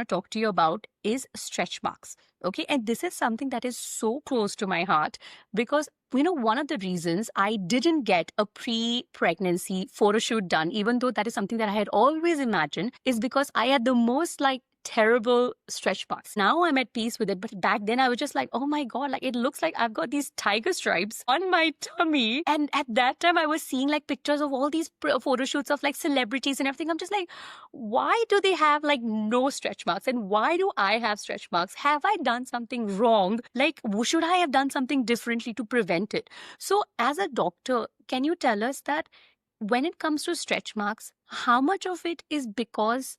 to talk to you about is stretch marks. Okay. And this is something that is so close to my heart because, one of the reasons I didn't get a pre-pregnancy photo shoot done, even though that is something that I had always imagined, is because I had the most terrible stretch marks. Now I'm at peace with it. But back then I was just like, oh my God, it looks like I've got these tiger stripes on my tummy. And at that time I was seeing pictures of all these photo shoots of celebrities and everything. I'm just like, why do they have no stretch marks? And why do I have stretch marks? Have I done something wrong? Should I have done something differently to prevent it? So as a doctor, can you tell us that when it comes to stretch marks, how much of it is because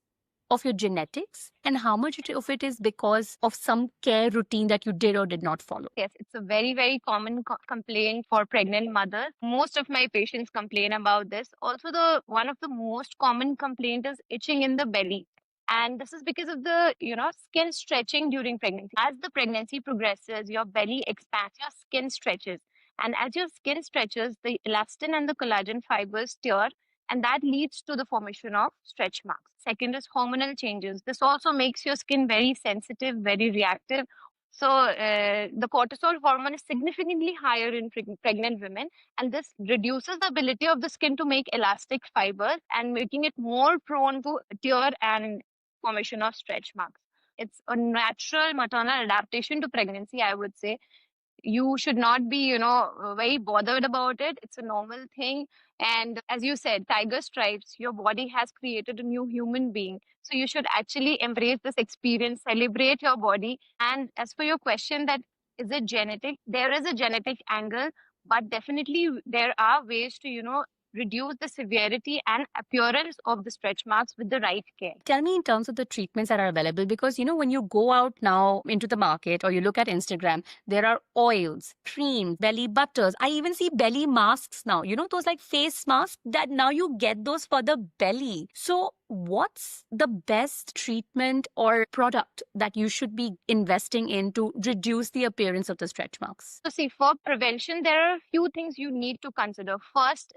of your genetics and how much of it is because of some care routine that you did or did not follow? Yes, it's a very, very common complaint for pregnant mothers. Most of my patients complain about this. Also, the one of the most common complaint is itching in the belly. And this is because of the, skin stretching during pregnancy. As the pregnancy progresses, your belly expands, your skin stretches. And as your skin stretches, the elastin and the collagen fibers tear, and that leads to the formation of stretch marks. Second is hormonal changes. This also makes your skin very sensitive, very reactive. So the cortisol hormone is significantly higher in pregnant women, and this reduces the ability of the skin to make elastic fibers and making it more prone to tear and formation of stretch marks. It's a natural maternal adaptation to pregnancy, I would say. You should not be, very bothered about it. It's a normal thing. And as you said, tiger stripes, your body has created a new human being. So you should actually embrace this experience, celebrate your body. And as for your question that is it genetic? There is a genetic angle, but definitely there are ways to, reduce the severity and appearance of the stretch marks with the right care. Tell me in terms of the treatments that are available, because when you go out now into the market or you look at Instagram, there are oils, creams, belly butters. I even see belly masks now, those face masks that now you get those for the belly. So what's the best treatment or product that you should be investing in to reduce the appearance of the stretch marks? So see, for prevention, there are a few things you need to consider. First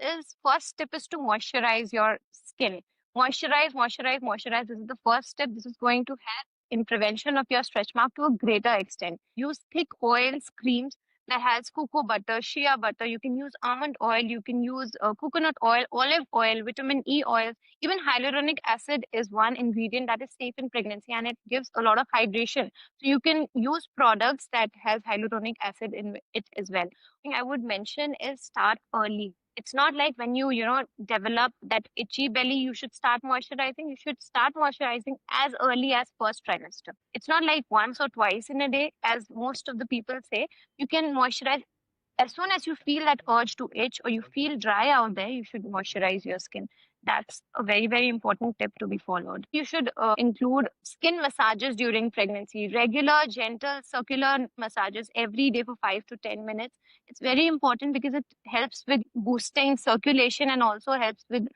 step is to moisturize your skin. Moisturize, moisturize, moisturize. This is the first step. This is going to help in prevention of your stretch mark to a greater extent. Use thick oils, creams that has cocoa butter, shea butter. You can use almond oil. You can use coconut oil, olive oil, vitamin E oils. Even hyaluronic acid is one ingredient that is safe in pregnancy, and it gives a lot of hydration. So you can use products that has hyaluronic acid in it as well. Thing I would mention is start early. It's not like when you develop that itchy belly, you should start moisturizing. You should start moisturizing as early as first trimester. It's not like once or twice in a day, as most of the people say. You can moisturize as soon as you feel that urge to itch or you feel dry out there. You should moisturize your skin. That's a very, very important tip to be followed. You should include skin massages during pregnancy, regular, gentle, circular massages every day for 5 to 10 minutes. It's very important because it helps with boosting circulation and also helps with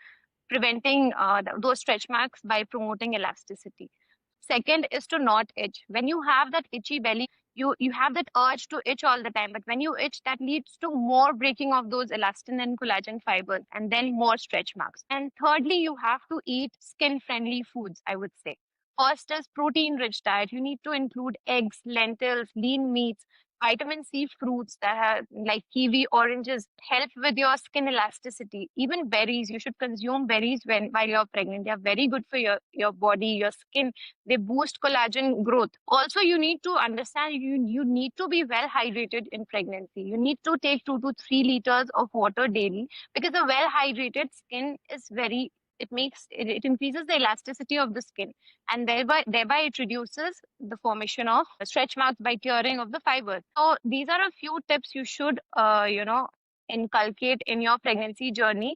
preventing those stretch marks by promoting elasticity. Second is to not itch. When you have that itchy belly, you have that urge to itch all the time. But when you itch, that leads to more breaking of those elastin and collagen fibers and then more stretch marks. And thirdly, you have to eat skin-friendly foods, I would say. First is protein-rich diet. You need to include eggs, lentils, lean meats, vitamin C fruits that have like kiwi, oranges, help with your skin elasticity. Even berries, you should consume berries while you're pregnant. They are very good for your body, your skin. They boost collagen growth. Also, you need to understand you need to be well hydrated in pregnancy. You need to take 2 to 3 liters of water daily because a well hydrated skin is very it increases the elasticity of the skin, and thereby it reduces the formation of stretch marks by tearing of the fibers. So these are a few tips you should inculcate in your pregnancy journey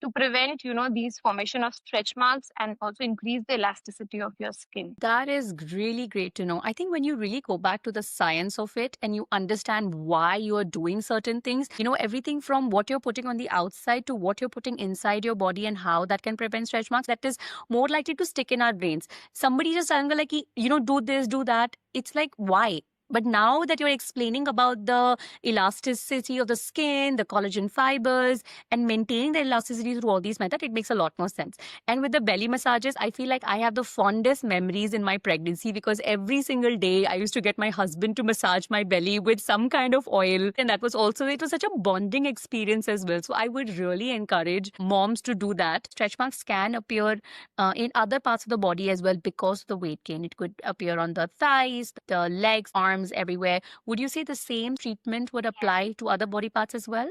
to prevent these formation of stretch marks and also increase the elasticity of your skin. That is really great to know. I think when you really go back to the science of it and you understand why you are doing certain things, everything from what you're putting on the outside to what you're putting inside your body and how that can prevent stretch marks, that is more likely to stick in our brains. Somebody just telling like, do this, do that. It's like, why? But now that you're explaining about the elasticity of the skin, the collagen fibers, and maintaining the elasticity through all these methods, it makes a lot more sense. And with the belly massages, I feel like I have the fondest memories in my pregnancy because every single day I used to get my husband to massage my belly with some kind of oil. And that was also, it was such a bonding experience as well. So I would really encourage moms to do that. Stretch marks can appear in other parts of the body as well because of the weight gain. It could appear on the thighs, the legs, arms, everywhere. Would you say the same treatment would apply to other body parts as well?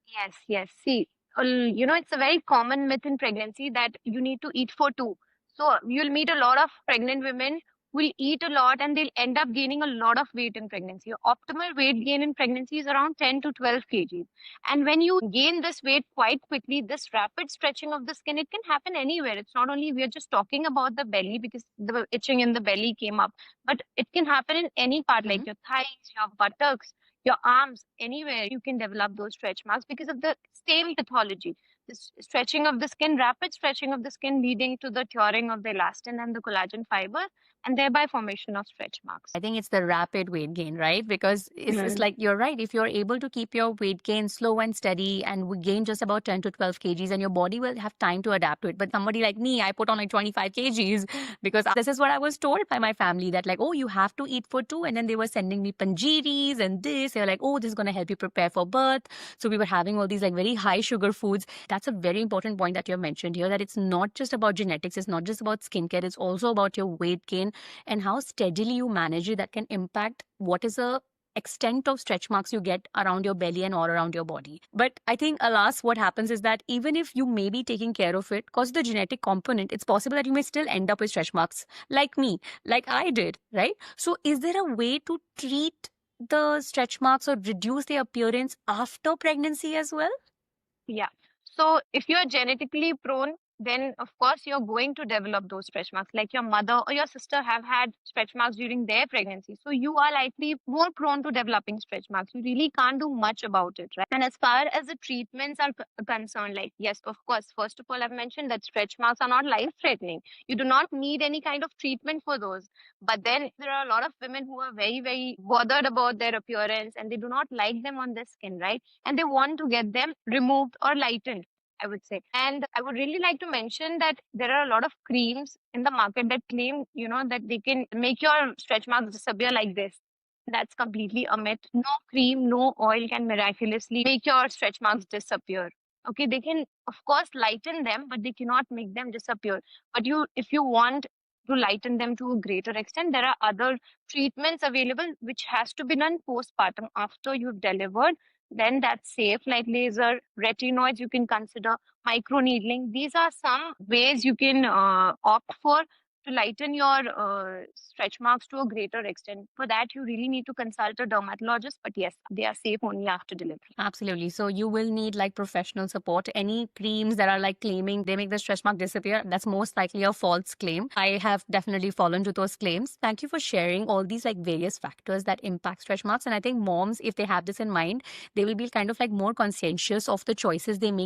Yes, yes. See, it's a very common myth in pregnancy that you need to eat for two. So you'll meet a lot of pregnant women who will eat a lot and they'll end up gaining a lot of weight in pregnancy. Your optimal weight gain in pregnancy is around 10 to 12 kgs. And when you gain this weight quite quickly, this rapid stretching of the skin, it can happen anywhere. It's not only, we are just talking about the belly because the itching in the belly came up, but it can happen in any part like your thighs, your buttocks, your arms, anywhere you can develop those stretch marks because of the same pathology. This stretching of the skin, rapid stretching of the skin leading to the curing of the elastin and the collagen fiber and thereby formation of stretch marks. I think it's the rapid weight gain, right? Because it's like you're right. If you're able to keep your weight gain slow and steady and we gain just about 10 to 12 kgs, and your body will have time to adapt to it. But somebody like me, I put on like 25 kgs because this is what I was told by my family that, like, oh, you have to eat for two. And then they were sending me panjiris and this. They were like, oh, this is going to help you prepare for birth. So we were having all these like very high sugar foods. That's a very important point that you have mentioned here, that it's not just about genetics, it's not just about skincare, it's also about your weight gain and how steadily you manage it that can impact what is the extent of stretch marks you get around your belly and all around your body. But I think, alas, what happens is that even if you may be taking care of it, because the genetic component, it's possible that you may still end up with stretch marks like me, like I did, right? So is there a way to treat the stretch marks or reduce their appearance after pregnancy as well? Yeah. So if you're genetically prone, then of course you're going to develop those stretch marks. Like your mother or your sister have had stretch marks during their pregnancy. So you are likely more prone to developing stretch marks. You really can't do much about it, right? And as far as the treatments are concerned, like, yes, of course, first of all, I've mentioned that stretch marks are not life threatening. You do not need any kind of treatment for those. But then there are a lot of women who are very, very bothered about their appearance and they do not like them on their skin, right? And they want to get them removed or lightened, I would say. And I would really like to mention that there are a lot of creams in the market that claim, that they can make your stretch marks disappear like this. That's completely a myth. No cream, no oil can miraculously make your stretch marks disappear. Okay, they can, of course, lighten them, but they cannot make them disappear. But if you want to lighten them to a greater extent, there are other treatments available which has to be done postpartum after you've delivered, then that's safe, like laser, retinoids you can consider, microneedling. These are some ways you can opt for to lighten your stretch marks to a greater extent. For that, you really need to consult a dermatologist, but yes, they are safe only after delivery. Absolutely. So you will need like professional support. Any creams that are like claiming they make the stretch mark disappear, that's most likely a false claim. I have definitely fallen to those claims. Thank you for sharing all these like various factors that impact stretch marks. And I think moms, if they have this in mind, they will be kind of like more conscientious of the choices they make